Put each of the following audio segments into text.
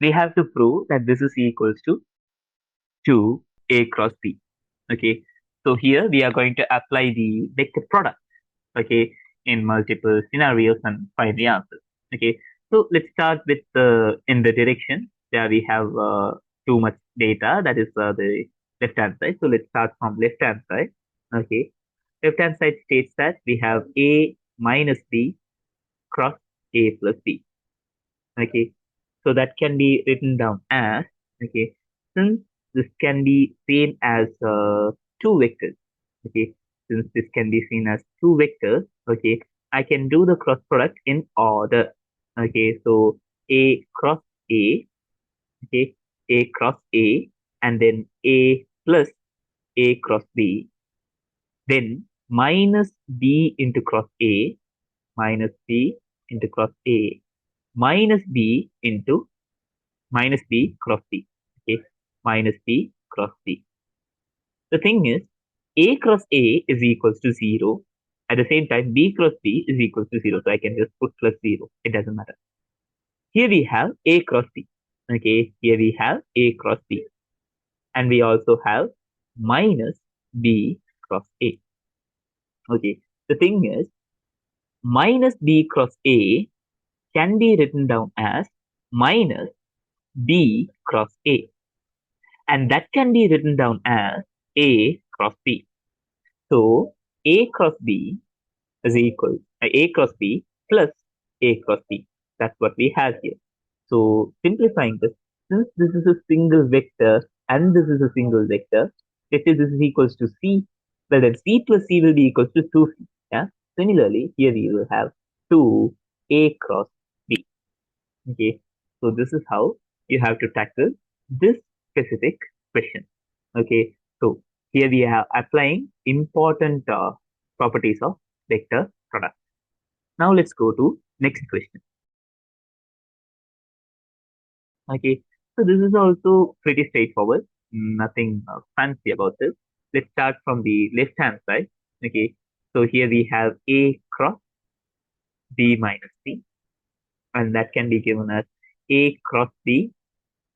we have to prove that this is equals to 2A cross B. Okay. So here we are going to apply the vector product, okay, in multiple scenarios and find the answer. Okay. So let's start with in the direction where we have too much data, that is the left hand side. So let's start from left hand side. Okay. Left hand side states that we have A minus B cross A plus B. Okay. So that can be written down as, okay, since this can be seen as two vectors, okay, since this can be seen as two vectors, okay, I can do the cross product in order. Okay, so A cross A, okay, A cross A, and then A plus A cross B, then minus B into cross A, minus B into cross A, minus B into minus B cross B. Okay, minus B cross B. The thing is, A cross A is equals to 0. At the same time, B cross B is equals to 0. So I can just put plus 0. It doesn't matter. Here we have A cross B. Okay, here we have A cross B. And we also have minus B cross A. Okay, the thing is, minus B cross A can be written down as minus B cross A. And that can be written down as A cross B. So A cross B is equal A cross B plus A cross B. That's what we have here. So simplifying this, since this is a single vector and this is a single vector, let's say this is equals to C, well then C plus C will be equals to 2C. Yeah. Similarly, here we will have 2A cross B. Okay. So this is how you have to tackle this specific question. Okay. So here we are applying important properties of vector product. Now let's go to next question. Okay. So this is also pretty straightforward. Nothing fancy about this. Let's start from the left hand side. Okay. So here we have A cross B minus C, and that can be given as A cross B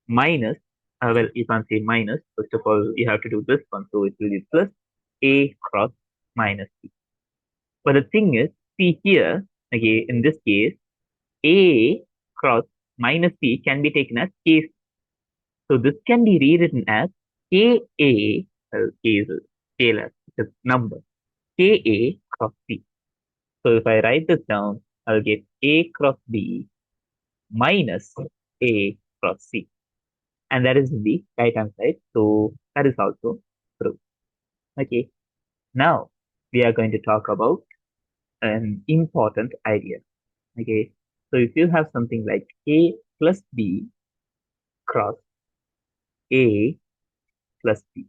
minus, well, you can't say minus. First of all, you have to do this one. So it will be plus A cross minus B. But the thing is, see here, okay, in this case, A cross minus B can be taken as K. So this can be rewritten as KA, well, K is a scalar, it's a number, KA cross B. So if I write this down, I'll get A cross B minus A cross C. And that is in the right hand side. So that is also true. Okay. Now we are going to talk about an important idea. Okay. So if you have something like A plus B cross A plus B,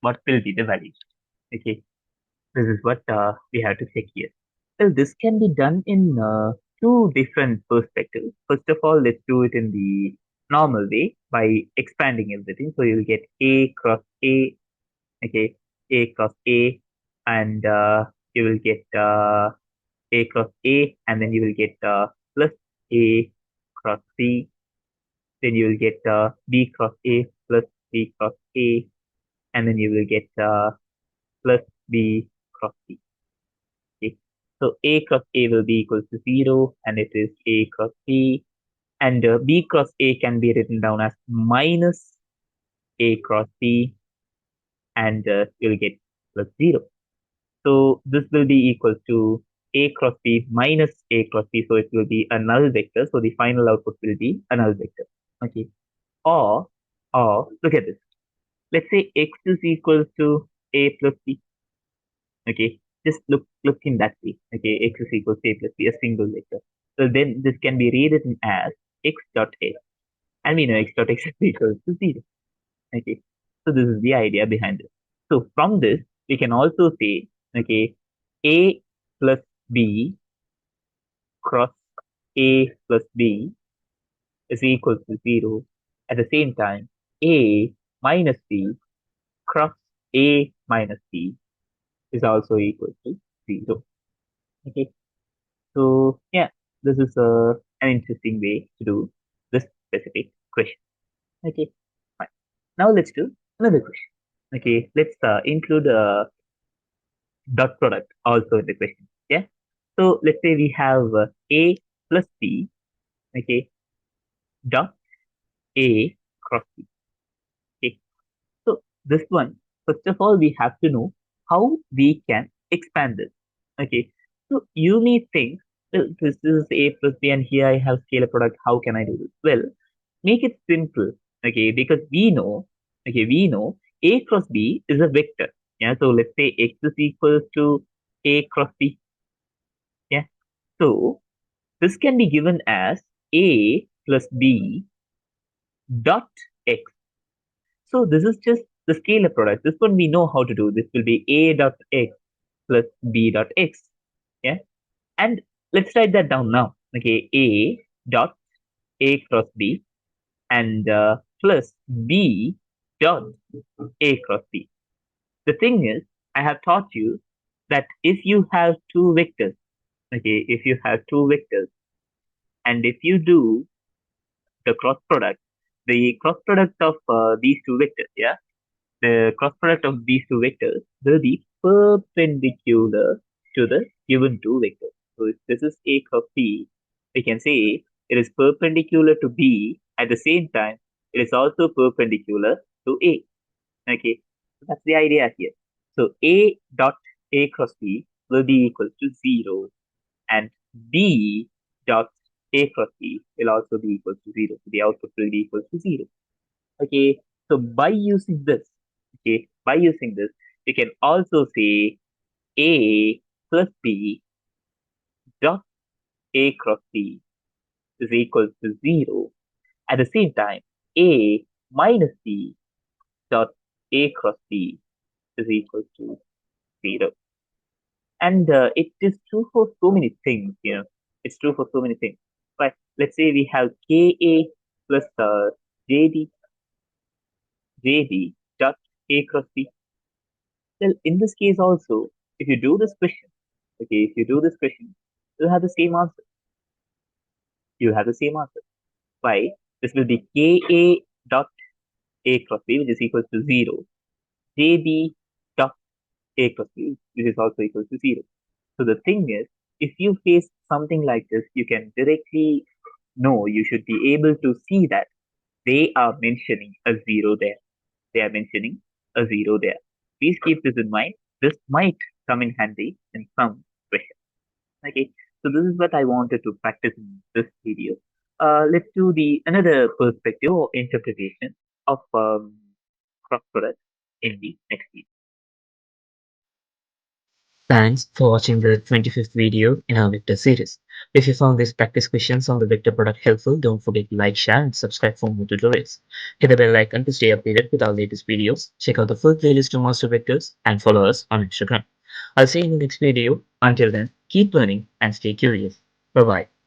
what will be the value? Okay. This is what we have to check here. Well, this can be done in two different perspectives. First of all, let's do it in the normal way by expanding everything. So you'll get A cross A, okay, A cross A, and you will get A cross A, and then you will get plus A cross C, then you will get B cross A plus B cross A, and then you will get plus B cross C. Okay. So A cross A will be equal to 0, and it is A cross B, and B cross A can be written down as minus A cross B, and you'll get plus 0. So this will be equal to A cross B minus A cross B. So it will be a null vector. So the final output will be a null vector. Okay. Or, look at this. Let's say X is equal to A plus B. Okay. Just look in that way. Okay. X is equal to A plus B, a single vector. So then this can be rewritten as X dot A. And we know X dot X is equal to 0. Okay. So this is the idea behind it. So from this, we can also say, okay, A plus B cross A plus B is equal to 0. At the same time, A minus B cross A minus B is also equal to 0. Okay. So yeah, this is an interesting way to do this. specific question. Okay, fine. Now let's do another question. Okay, let's include a dot product also in the question. Yeah. So let's say we have A plus B. Okay, dot A cross B. Okay. So this one, first of all, we have to know how we can expand this. Okay. So you may think, well, this is A plus B and here I have scalar product. How can I do this? Well, make it simple. Okay. Because we know A cross B is a vector. Yeah. So let's say X is equal to A cross B. Yeah. So this can be given as A plus B dot X. So this is just the scalar product. This one we know how to do. This will be A dot X plus B dot X. Yeah. And let's write that down now. Okay. A dot A cross B and plus B dot A cross B. The thing is, I have taught you that if you have two vectors, okay, if you have two vectors and if you do the cross product of these two vectors, yeah, the cross product of these two vectors will be perpendicular to the given two vectors. So if this is A cross B, we can say it is perpendicular to B. At the same time, it is also perpendicular to A. Okay, so that's the idea here. So A dot A cross B will be equal to 0 and B dot A cross B will also be equal to 0. So the output will be equal to 0. Okay, so by using this, we can also say A plus B dot A cross B is equal to 0. At the same time, A minus B dot A cross B is equal to 0. And it is true for so many things, It's true for so many things. But let's say we have KA plus JD, JB dot A cross B. Well, in this case also, if you do this question, okay, if you do this question, you'll have the same answer. You have the same answer. Why? This will be Ka dot A cross B, which is equal to 0. JB dot A cross B, which is also equal to 0. So the thing is, if you face something like this, you can directly know, you should be able to see that they are mentioning a 0 there. They are mentioning a 0 there. Please keep this in mind. This might come in handy in some questions. Okay, so this is what I wanted to practice in this video. Let's do the another perspective or interpretation of cross product in the next video. Thanks for watching the 25th video in our vector series. If you found these practice questions on the vector product helpful, don't forget to like, share, and subscribe for more tutorials. Hit the bell icon to stay updated with our latest videos. Check out the full playlist to master vectors and follow us on Instagram. I'll see you in the next video. Until then, keep learning and stay curious. Bye bye.